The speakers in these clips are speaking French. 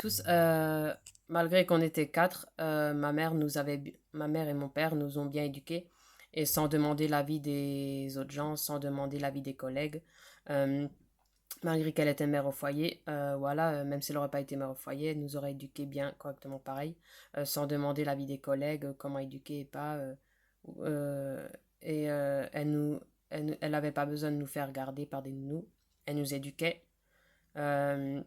Tous, malgré qu'on était quatre, ma mère et mon père nous ont bien éduqués et sans demander l'avis des autres gens, sans demander l'avis des collègues. Euh, Malgré qu'elle était mère au foyer, voilà, même si elle n'aurait pas été mère au foyer, elle nous aurait éduqués bien, correctement pareil, sans demander l'avis des collègues, comment éduquer et pas. Euh, elle elle n'avait pas besoin de nous faire garder par des nounous. Elle nous éduquait. Euh,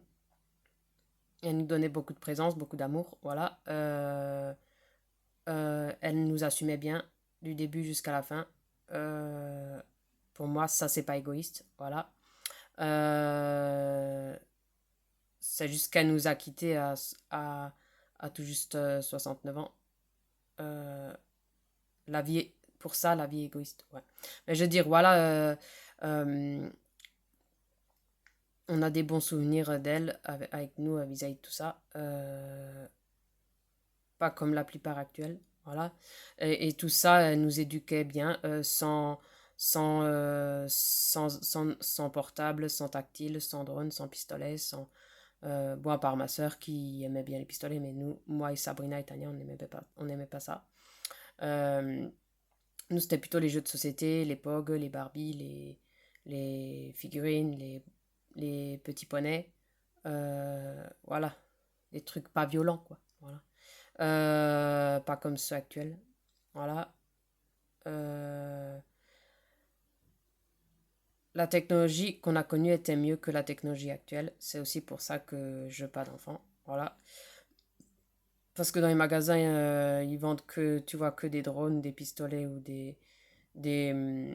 Elle nous donnait beaucoup de présence, beaucoup d'amour, voilà. Elle nous assumait bien du début jusqu'à la fin. Euh, pour moi, ça, c'est pas égoïste, voilà. Euh, c'est juste qu'elle nous a quittés à tout juste 9 ans. Euh, pour ça, la vie est égoïste, ouais. Mais je veux dire, voilà, euh, on a des bons souvenirs d'elle avec nous vis-à-vis de tout ça. Pas comme la plupart actuels. Voilà. Et tout ça nous éduquait bien, sans portable, sans tactile, sans drone, sans pistolet, sans... bon, à part ma soeur qui aimait bien les pistolets, mais nous, moi et Sabrina et Tania, on n'aimait pas ça. Euh, Nous, c'était plutôt les jeux de société, les POG, les Barbie, les figurines, les petits poneys. Voilà. Des trucs pas violents, quoi. Voilà. Pas comme ceux actuels. Voilà. Euh, la technologie qu'on a connue était mieux que la technologie actuelle. C'est aussi pour ça que je veux pas d'enfants. Voilà. Parce que dans les magasins, ils vendent que, tu vois, que des drones, des pistolets ou des, hum,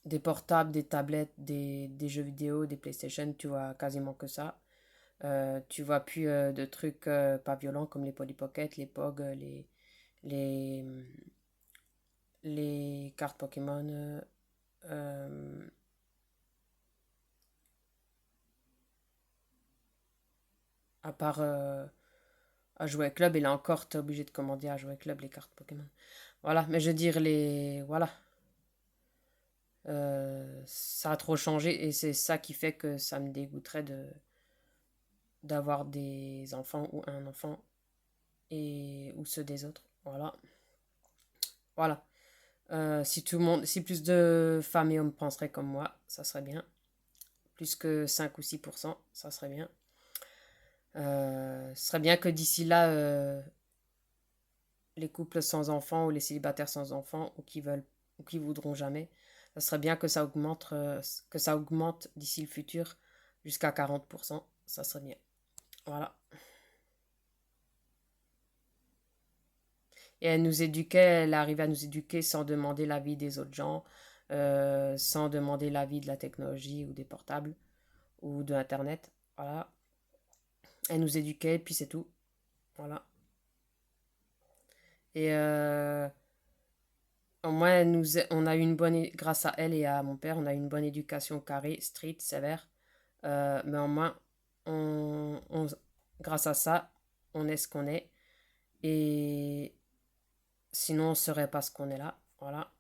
des portables, des tablettes, des jeux vidéo, des PlayStation. Tu vois quasiment que ça. Tu vois plus de trucs pas violents comme les Polly Pocket, les POG, les, hum, les cartes Pokémon. Euh, à part à jouer club, et là encore, t'es obligé de commander à jouer club les cartes Pokémon. Voilà, mais je veux dire, les. Voilà. Ça a trop changé et c'est ça qui fait que ça me dégoûterait d'avoir des enfants ou un enfant ou ceux des autres. Voilà. Voilà. Si plus de femmes et hommes penseraient comme moi, ça serait bien. Plus que 5 ou 6%, ça serait bien. Ce serait bien que d'ici là, les couples sans enfants ou les célibataires sans enfants ou qui veulent ou qui voudront jamais, ça serait bien que ça augmente d'ici le futur jusqu'à 40%. Ça serait bien. Voilà. Et elle nous éduquait, elle arrivait à nous éduquer sans demander l'avis des autres gens, sans demander l'avis de la technologie ou des portables ou de Internet. Voilà. Elle nous éduquait, puis c'est tout. Voilà. Et au moins, on a eu une grâce à elle et à mon père, on a eu une bonne éducation carrée, stricte, sévère. Mais au moins, on, on- grâce à ça, on est ce qu'on est. Et sinon, on ne serait pas ce qu'on est là. Voilà.